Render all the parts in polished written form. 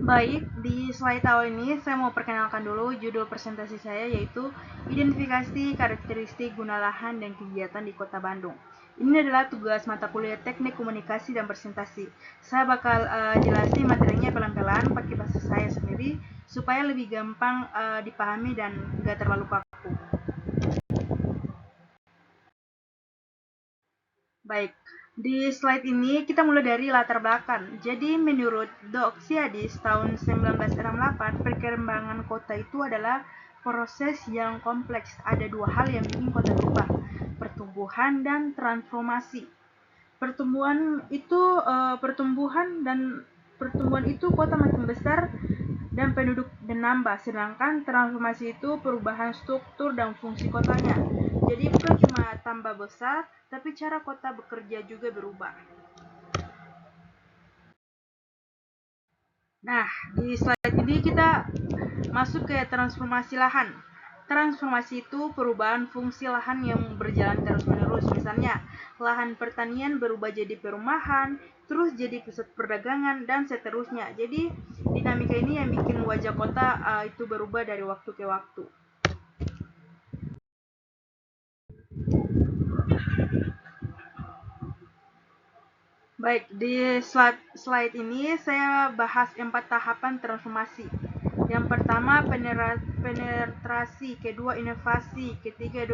Baik, di slide awal ini saya mau perkenalkan dulu judul presentasi saya, yaitu identifikasi karakteristik guna lahan dan kegiatan di Kota Bandung. Ini adalah tugas mata kuliah Teknik Komunikasi dan Presentasi. Saya bakal jelasin materinya pelan-pelan pakai bahasa saya sendiri supaya lebih gampang dipahami dan nggak terlalu kaku. Baik, di slide ini kita mulai dari latar belakang. Jadi menurut Doxiadis tahun 1968, perkembangan kota itu adalah proses yang kompleks. Ada dua hal yang bikin kota berubah, pertumbuhan dan transformasi. Pertumbuhan itu kota makin besar dan penduduk menambah, sedangkan transformasi itu perubahan struktur dan fungsi kotanya. Jadi bukan cuma tambah besar, tapi cara kota bekerja juga berubah. Nah, di slide ini kita masuk ke transformasi lahan. Transformasi itu perubahan fungsi lahan yang berjalan terus-menerus. Misalnya, lahan pertanian berubah jadi perumahan, terus jadi pusat perdagangan, dan seterusnya. Jadi, dinamika ini yang bikin wajah kota itu berubah dari waktu ke waktu. Baik, di slide ini saya bahas 4 tahapan transformasi. Yang pertama penetrasi, kedua inovasi, ketiga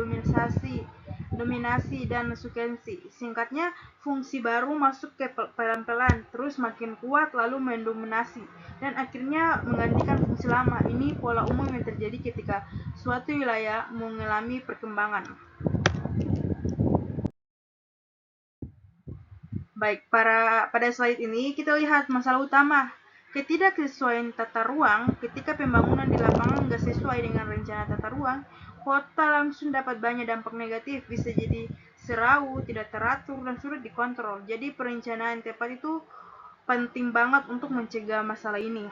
dominasi dan sukensi. Singkatnya, fungsi baru masuk ke pelan-pelan, terus makin kuat lalu mendominasi, dan akhirnya menggantikan fungsi lama. Ini pola umum yang terjadi ketika suatu wilayah mengalami perkembangan. Baik, pada slide ini kita lihat masalah utama. Ketidaksesuaian tata ruang. Ketika pembangunan di lapangan nggak sesuai dengan rencana tata ruang, kota langsung dapat banyak dampak negatif. Bisa jadi serau, tidak teratur, dan sulit dikontrol. Jadi perencanaan tepat itu penting banget untuk mencegah masalah ini.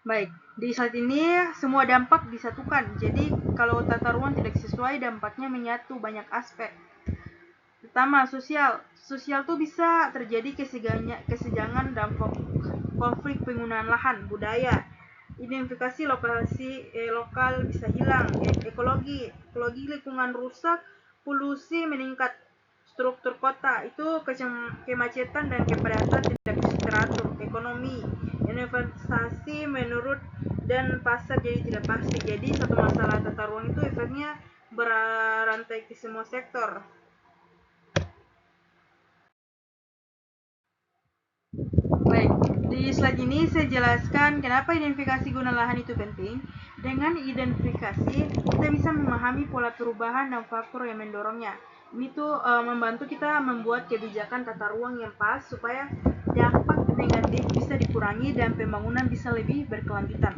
Baik, di slide ini semua dampak disatukan. Jadi kalau tata ruang tidak sesuai, dampaknya menyatu banyak aspek. Pertama, sosial. Sosial tuh bisa terjadi kesenjangan dan konflik penggunaan lahan, budaya. Identifikasi lokal bisa hilang. Ekologi lingkungan rusak, polusi meningkat. Struktur kota itu kemacetan dan kepadatan tidak bisa teratur. Ekonomi, investasi menurut dan pasar jadi tidak pasti. Jadi satu masalah tata ruang itu efeknya berantai ke semua sektor. Baik, di slide ini saya jelaskan kenapa identifikasi guna lahan itu penting. Dengan identifikasi, kita bisa memahami pola perubahan dan faktor yang mendorongnya. Ini tuh membantu kita membuat kebijakan tata ruang yang pas supaya dampak negatif bisa dikurangi dan pembangunan bisa lebih berkelanjutan.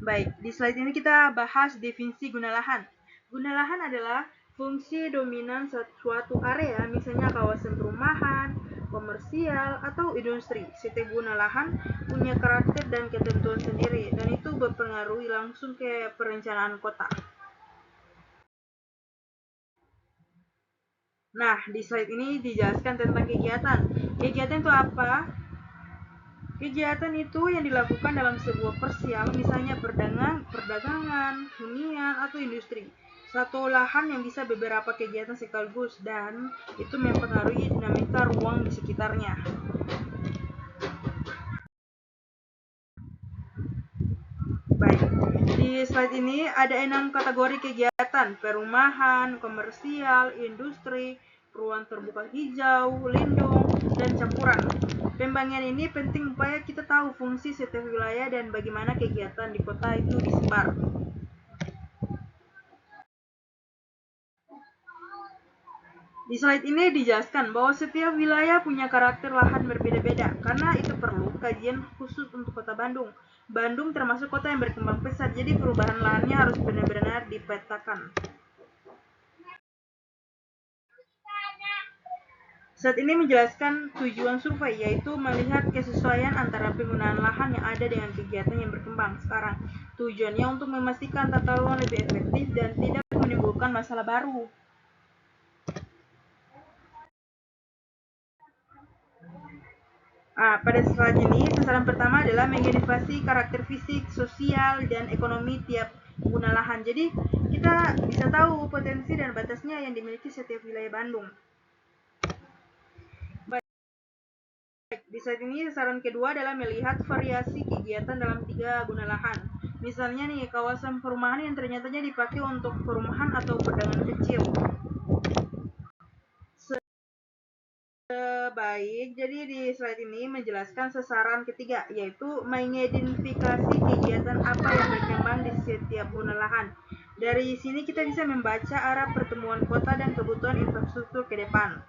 Baik, di slide ini kita bahas definisi guna lahan. Guna lahan adalah fungsi dominan suatu area, misalnya kawasan perumahan, komersial, atau industri. Setiap guna lahan punya karakter dan ketentuan sendiri, dan itu berpengaruh langsung ke perencanaan kota. Nah, di slide ini dijelaskan tentang kegiatan. Kegiatan itu apa? Kegiatan itu yang dilakukan dalam sebuah persial, misalnya perdagangan, hunian, atau industri. Satu lahan yang bisa beberapa kegiatan sekaligus dan itu mempengaruhi dinamika ruang di sekitarnya. Baik, di slide ini ada 6 kategori kegiatan: perumahan, komersial, industri, ruang terbuka hijau, lindung, dan campuran. Pembagian ini penting supaya kita tahu fungsi setiap wilayah dan bagaimana kegiatan di kota itu disebar. Di slide ini dijelaskan bahwa setiap wilayah punya karakter lahan berbeda-beda, karena itu perlu kajian khusus untuk kota Bandung. Bandung termasuk kota yang berkembang pesat, jadi perubahan lahannya harus benar-benar dipetakan. Saat ini menjelaskan tujuan survei, yaitu melihat kesesuaian antara penggunaan lahan yang ada dengan kegiatan yang berkembang sekarang. Tujuannya untuk memastikan tata ruang lebih efektif dan tidak menimbulkan masalah baru. Pada slide ini, sasaran pertama adalah menginovasi karakter fisik, sosial, dan ekonomi tiap pengguna lahan. Jadi, kita bisa tahu potensi dan batasnya yang dimiliki setiap wilayah Bandung. Baik, di slide ini, sasaran kedua adalah melihat variasi kegiatan dalam 3 guna lahan. Misalnya nih, kawasan perumahan yang ternyata dipakai untuk perumahan atau perdagangan kecil. Baik, jadi di slide ini menjelaskan sasaran ketiga, yaitu mengidentifikasi kegiatan apa yang berkembang di setiap guna lahan. Dari sini kita bisa membaca arah pertemuan kota dan kebutuhan infrastruktur ke depan.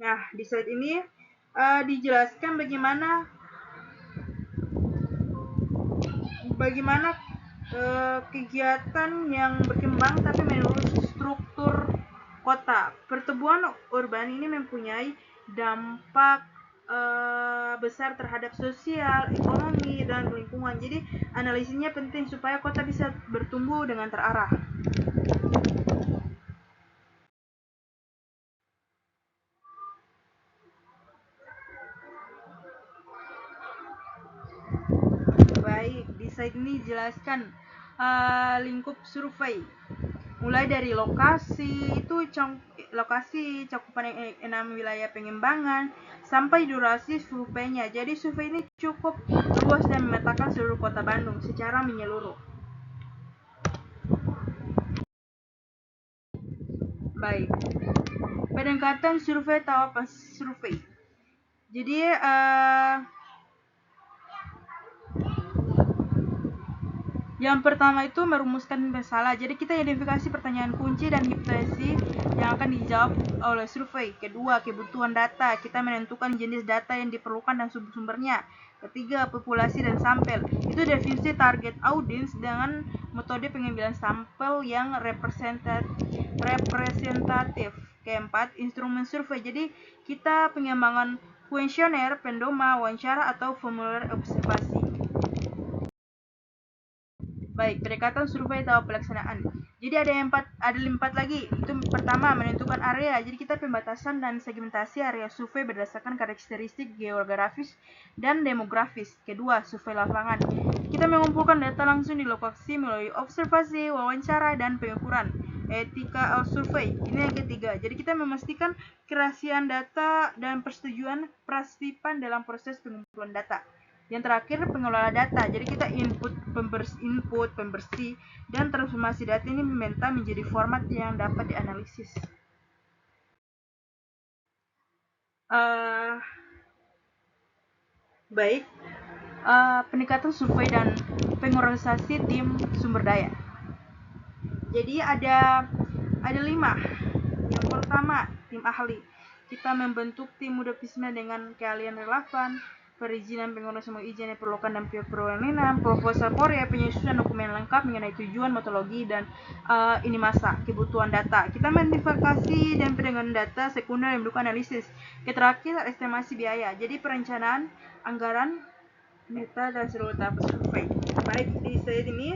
Nah, di slide ini dijelaskan bagaimana kegiatan yang berkembang tapi menurut struktur kota. Pertumbuhan urban ini mempunyai dampak besar terhadap sosial, ekonomi, dan lingkungan. Jadi analisisnya penting supaya kota bisa bertumbuh dengan terarah. Baik, di slide ini dijelaskan lingkup survei. Mulai dari lokasi cakupan 6 wilayah pengembangan sampai durasi surveinya. Jadi survei ini cukup luas dan memetakan seluruh kota Bandung secara menyeluruh. Baik, pendekatan survei atau apa survei? Jadi yang pertama itu merumuskan masalah. Jadi kita identifikasi pertanyaan kunci dan hipotesis yang akan dijawab oleh survei. Kedua, kebutuhan data. Kita menentukan jenis data yang diperlukan dan sumber-sumbernya. Ketiga, populasi dan sampel. Itu definisi target audience dengan metode pengambilan sampel yang representatif. Keempat, instrumen survei. Jadi kita pengembangan kuesioner, pendoma, wawancara, atau formulir observasi. Baik, pendekatan survei atau pelaksanaan. Jadi ada empat lagi. Itu pertama, menentukan area. Jadi kita pembatasan dan segmentasi area survei berdasarkan karakteristik geografis dan demografis. Kedua, survei lapangan. Kita mengumpulkan data langsung di lokasi melalui observasi, wawancara, dan pengukuran. Etika survei. Ini yang ketiga. Jadi kita memastikan kerahasiaan data dan persetujuan partisipan dalam proses pengumpulan data. Yang terakhir, pengelola data. Jadi kita input, pembersih, dan transformasi data ini meminta menjadi format yang dapat dianalisis. Baik, pendekatan survei dan pengorganisasi tim sumber daya. Jadi ada 5. Yang pertama, tim ahli. Kita membentuk tim multidisipliner dengan keahlian relevan, perizinan penggunaan semua izin yang diperlukan dan perwenangan, proposal Korea, penyusunan dokumen lengkap mengenai tujuan, metodologi, dan ini masa kebutuhan data. Kita mengidentifikasi dan pendengaran data sekunder yang mendukung analisis. Terakhir, estimasi biaya. Jadi perencanaan, anggaran, meta, dan seluruh tahap survei. Baik, di slide ini